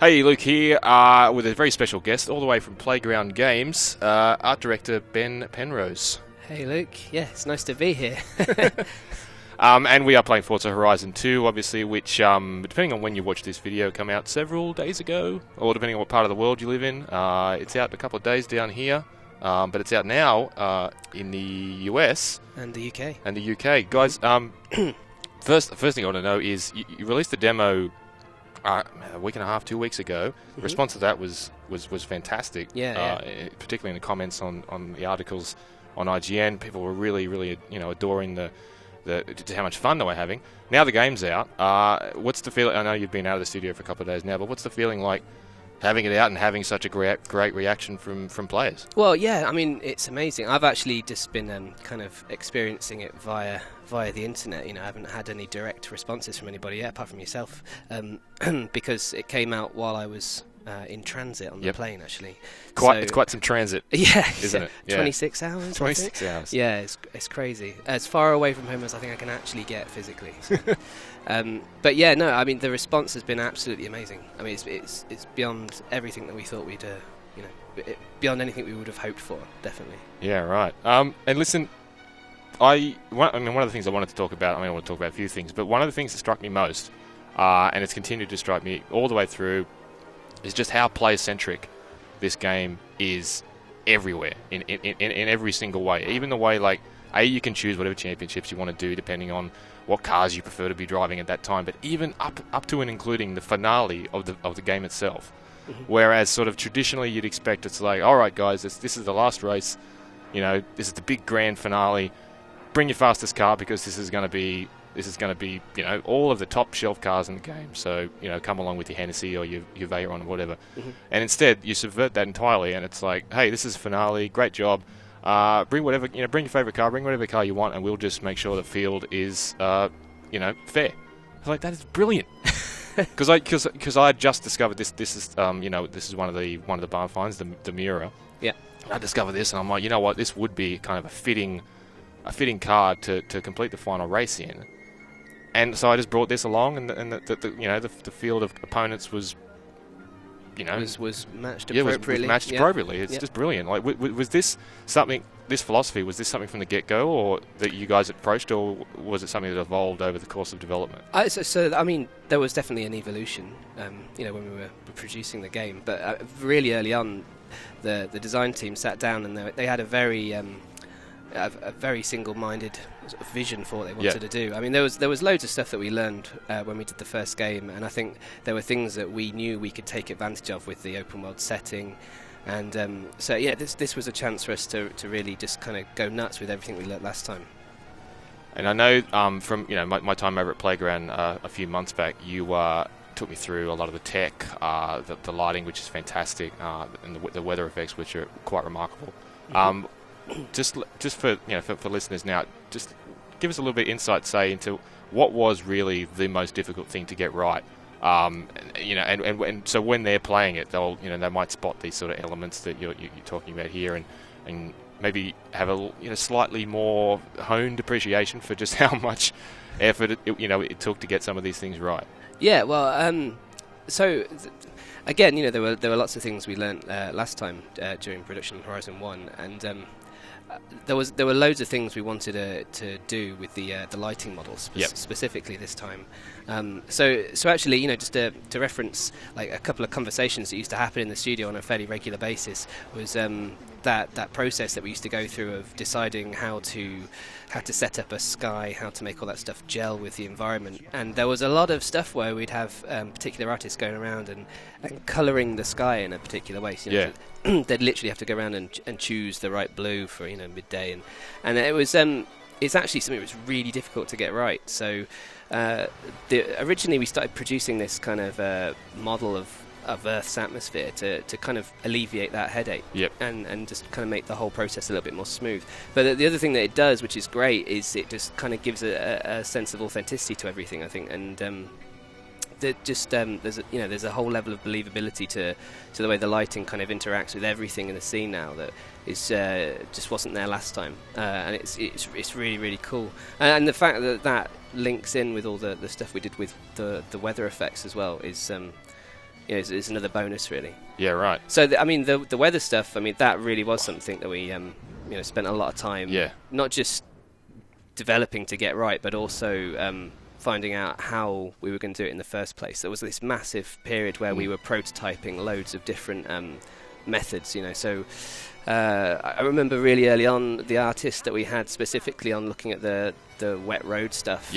Hey, Luke here with a very special guest all the way from Playground Games, art director Ben Penrose. Hey Luke, yeah, it's nice to be here. And we are playing Forza Horizon 2, obviously, which, depending on when you watch this video, come out several days ago, or depending on what part of the world you live in. It's out in a couple of days down here, but it's out now in the US. And the UK. And the UK. Guys, first thing I want to know is, you released the demo a week and a half, 2 weeks ago. The response to that was fantastic. Yeah. Particularly in the comments on the articles on IGN, people were really adoring just how much fun they were having. Now the game's out. What's the feeling? I know you've been out of the studio for a couple of days now, but what's the feeling like having it out and having such a great reaction from players? Well, yeah, I mean, it's amazing. I've actually just been kind of experiencing it via the internet. I haven't had any direct responses from anybody yet, apart from yourself, because it came out while I was in transit on the plane, actually. It's quite some transit, isn't it? Yeah. 26 hours. 26 hours. Yeah, it's crazy. As far away from home as I think I can actually get physically. So. But yeah, no, I mean the response has been absolutely amazing. I mean it's beyond everything that we thought we'd, beyond anything we would have hoped for, definitely. Yeah, right. And listen, one of the things I wanted to talk about. I want to talk about a few things, but one of the things that struck me most, and it's continued to strike me all the way through, is just how player-centric this game is everywhere, in every single way. Even the way, you can choose whatever championships you want to do depending on what cars you prefer to be driving at that time, but even up to and including the finale of the game itself. Mm-hmm. Whereas sort of traditionally you'd expect it's like, all right, guys, this is the last race, this is the big grand finale, bring your fastest car because this is going to be all of the top shelf cars in the game. So, come along with your Hennessy or your Veyron or whatever. Mm-hmm. And instead, you subvert that entirely, and it's like, hey, this is finale, great job. Bring whatever, bring your favorite car, bring whatever car you want, and we'll just make sure the field is, fair. It's like, that is brilliant. Because I just discovered this. This is, this is one of the barn finds, the Miura. Yeah. I discovered this, and I'm like, you know what? This would be kind of a fitting car to complete the final race in. And so I just brought this along, and the field of opponents was, was matched appropriately. Was matched appropriately. It's just brilliant. Like, was this something? This philosophy, was this something from the get-go, or that you guys approached, or was it something that evolved over the course of development? So I mean, there was definitely an evolution, when we were producing the game. But really early on, the design team sat down and they had a very single-minded sort of vision for what they wanted to do. I mean, there was loads of stuff that we learned when we did the first game, and I think there were things that we knew we could take advantage of with the open world setting, and this was a chance for us to really just kind of go nuts with everything we learned last time. And I know from my time over at Playground a few months back, you took me through a lot of the tech, the lighting, which is fantastic, and the weather effects, which are quite remarkable. Mm-hmm. Just for listeners now, just give us a little bit of insight, say, into what was really the most difficult thing to get right. And so when they're playing it, they'll they might spot these sort of elements that you're talking about here, and maybe have a slightly more honed appreciation for just how much effort it took to get some of these things right. Yeah, well, again, there were lots of things we learnt last time during production of Horizon 1, and there were loads of things we wanted to do with the lighting models specifically this time. So actually, just to reference like a couple of conversations that used to happen in the studio on a fairly regular basis was that process that we used to go through of deciding how to set up a sky, how to make all that stuff gel with the environment. And there was a lot of stuff where we'd have particular artists going around and colouring the sky in a particular way. So, they'd literally have to go around and choose the right blue for midday, and it was it's actually something that was really difficult to get right. So originally we started producing this kind of model of Earth's atmosphere to kind of alleviate that headache, and just kind of make the whole process a little bit more smooth. But the other thing that it does, which is great, is it just kind of gives a sense of authenticity to everything, I think, and there's a whole level of believability to the way the lighting kind of interacts with everything in the scene now that is just wasn't there last time, and it's really, really cool. And the fact that links in with all the stuff we did with the weather effects as well is it's another bonus really. Yeah, right. So I mean the weather stuff, I mean that really was something that we spent a lot of time not just developing to get right, but also finding out how we were going to do it in the first place. There was this massive period where we were prototyping loads of different methods, so I remember really early on the artist that we had specifically on looking at the wet road stuff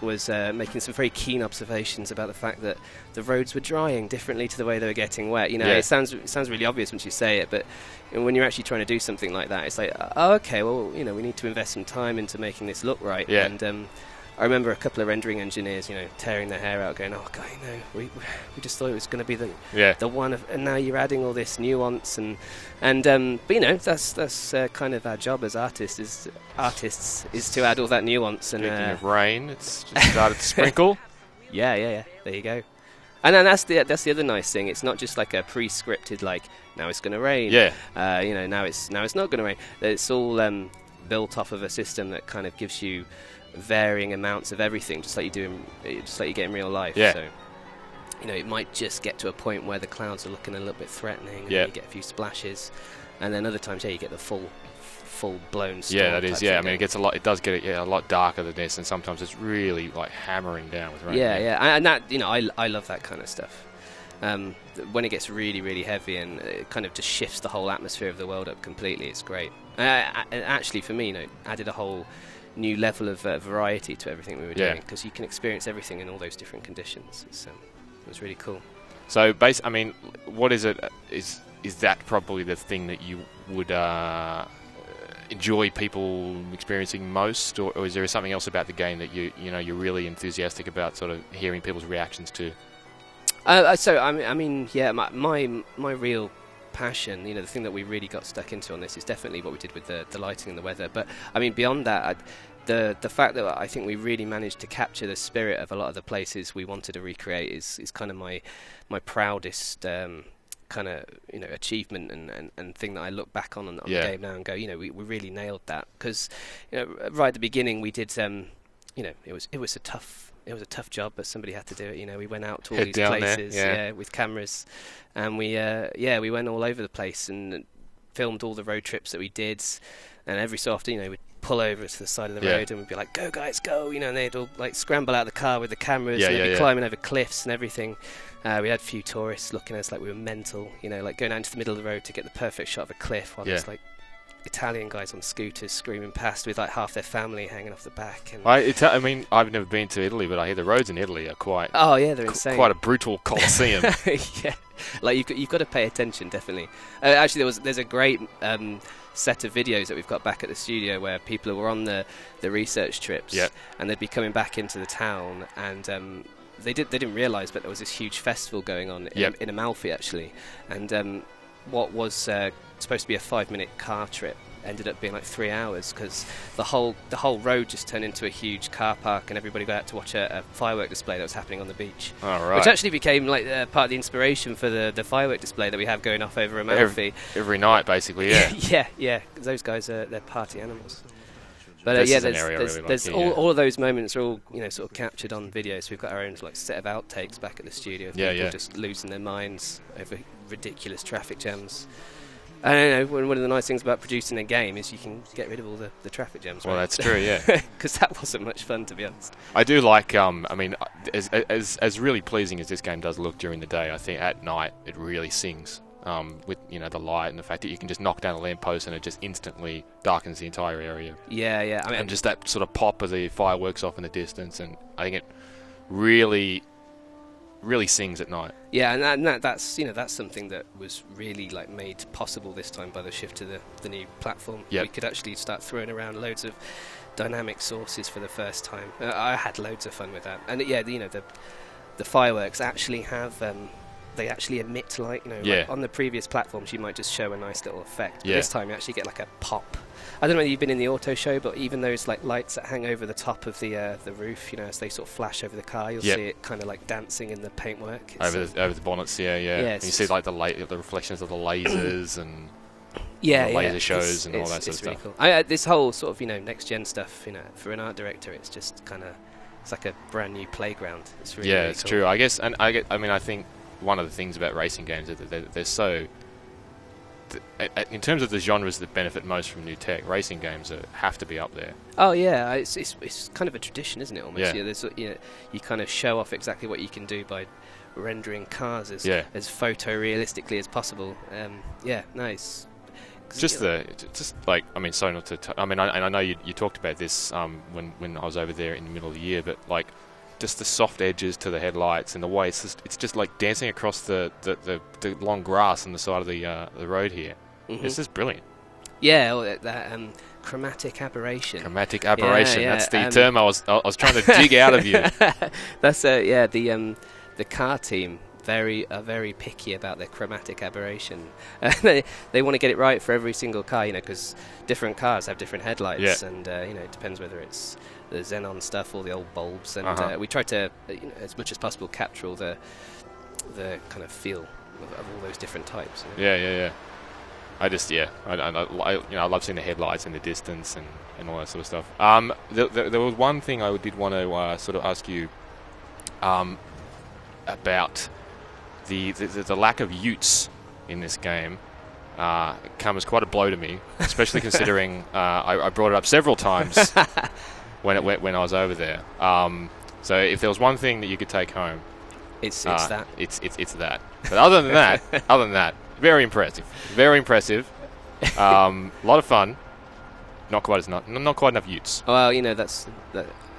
was making some very keen observations about the fact that the roads were drying differently to the way they were getting wet. It sounds really obvious once you say it, but when you're actually trying to do something like that, it's like, oh, okay, well, we need to invest some time into making this look right. And I remember a couple of rendering engineers, tearing their hair out, going, "Oh, God, we just thought it was going to be the one, and now you're adding all this nuance and but that's kind of our job as artists is to add all that nuance." And speaking of rain, it's just started to sprinkle. Yeah. There you go. And then that's the other nice thing. It's not just like a pre-scripted, like now it's going to rain. Yeah. Now it's not going to rain. It's all built off of a system that kind of gives you varying amounts of everything, just like you get in real life. So it might just get to a point where the clouds are looking a little bit threatening, and you get a few splashes, and then other times you get the full blown storm. That is. I mean, it does get a lot darker than this, and sometimes it's really like hammering down with rain. And that I love that kind of stuff. When it gets really, really heavy and it kind of just shifts the whole atmosphere of the world up completely, it's great. Actually, for me, added a whole new level of variety to everything we were doing, because you can experience everything in all those different conditions. It was really cool. So, I mean, what is it? Is that probably the thing that you would enjoy people experiencing most, or is there something else about the game that you're really enthusiastic about, sort of hearing people's reactions to? My real passion, the thing that we really got stuck into on this is definitely what we did with the lighting and the weather. But I mean, beyond that, the fact that I think we really managed to capture the spirit of a lot of the places we wanted to recreate is kind of my proudest kind of achievement and thing that I look back on the game now and go, we really nailed that, because right at the beginning we did it was a tough job, but somebody had to do it. We went out to all these places with cameras, and we went all over the place and filmed all the road trips that we did, and every so often we'd pull over to the side of the road and we'd be like, "Go guys, go," and they'd all like scramble out of the car with the cameras and they'd be climbing over cliffs and everything. We had a few tourists looking at us like we were mental, like going out into the middle of the road to get the perfect shot of a cliff while there's like Italian guys on scooters screaming past with like half their family hanging off the back. And I mean, I've never been to Italy, but I hear the roads in Italy are quite... Oh yeah, they're insane. Quite a brutal coliseum. Like you've got to pay attention, definitely. Actually, there's a great set of videos that we've got back at the studio where people were on the research trips, and they'd be coming back into the town, and they didn't realise, but there was this huge festival going on in Amalfi actually, and what was supposed to be a 5-minute car trip ended up being like 3 hours, because the whole road just turned into a huge car park, and everybody got out to watch a firework display that was happening on the beach. Which actually became like part of the inspiration for the firework display that we have going off over Amalfi every night, basically. Yeah. Those guys they're party animals. But there's all of those moments are all sort of captured on video. So we've got our own like set of outtakes back at the studio of people just losing their minds over ridiculous traffic jams. I don't know, one of the nice things about producing a game is you can get rid of all the traffic jams. Well, that's true, yeah. Because that wasn't much fun, to be honest. I do like, I mean, as really pleasing as this game does look during the day, I think at night it really sings with the light and the fact that you can just knock down a lamppost and it just instantly darkens the entire area. Yeah. I mean, and just that sort of pop of the fireworks off in the distance, and I think it really sings at night. Yeah, and that's something that was really like made possible this time by the shift to the new platform. We could actually start throwing around loads of dynamic sources for the first time. I had loads of fun with that, and the fireworks actually have they actually emit light. Like on the previous platforms you might just show a nice little effect. But this time you actually get like a pop. I don't know whether you've been in the auto show, but even those like lights that hang over the top of the roof, as they sort of flash over the car, you'll see it kind of like dancing in the paintwork. Over the bonnets, and you see like the reflections of the lasers and laser shows and all that sort of really stuff. Cool. This whole sort of next gen stuff, for an art director, it's just kind of it's like a brand new playground. It's really it's cool. true. I guess, and I think one of the things about racing games is that they're so. In terms of the genres that benefit most from new tech, racing games have to be up there. Oh yeah, it's kind of a tradition, isn't it? Almost. Yeah. There's, you kind of show off exactly what you can do by rendering cars as photorealistically as possible. Yeah, nice. Just like, I mean, sorry not to. I mean, I know you talked about this when I was over there in the middle of the year, but like, just the soft edges to the headlights and the way it's just like dancing across the long grass on the side of the road here. Mm-hmm. It's just brilliant. Yeah, well, that chromatic aberration. Chromatic aberration. Yeah. That's the term I was trying to dig out of you. That's the car team are very picky about their chromatic aberration. They want to get it right for every single car, because different cars have different headlights, and it depends whether it's the xenon stuff or the old bulbs, and we try to, as much as possible, capture all the kind of feel of all those different types. Yeah. I love seeing the headlights in the distance and all that sort of stuff. There was one thing I did want to sort of ask you about. The lack of utes in this game come as quite a blow to me, especially considering I brought it up several times when I was over there. So if there was one thing that you could take home, it's that. It's that. But other than that, very impressive. Very impressive. A lot of fun. Not quite enough utes. Well, that's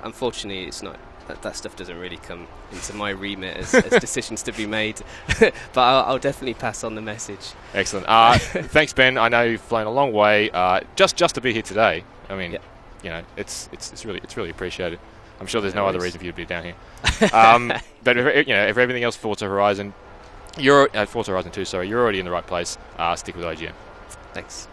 unfortunately it's not. That stuff doesn't really come into my remit as decisions to be made, but I'll definitely pass on the message. Excellent. Thanks, Ben. I know you've flown a long way just to be here today. I mean, it's really appreciated. I'm sure there's no other reason for you to be down here. But if everything else Forza Horizon, Forza Horizon 2, sorry, you're already in the right place. Stick with IGN. Thanks.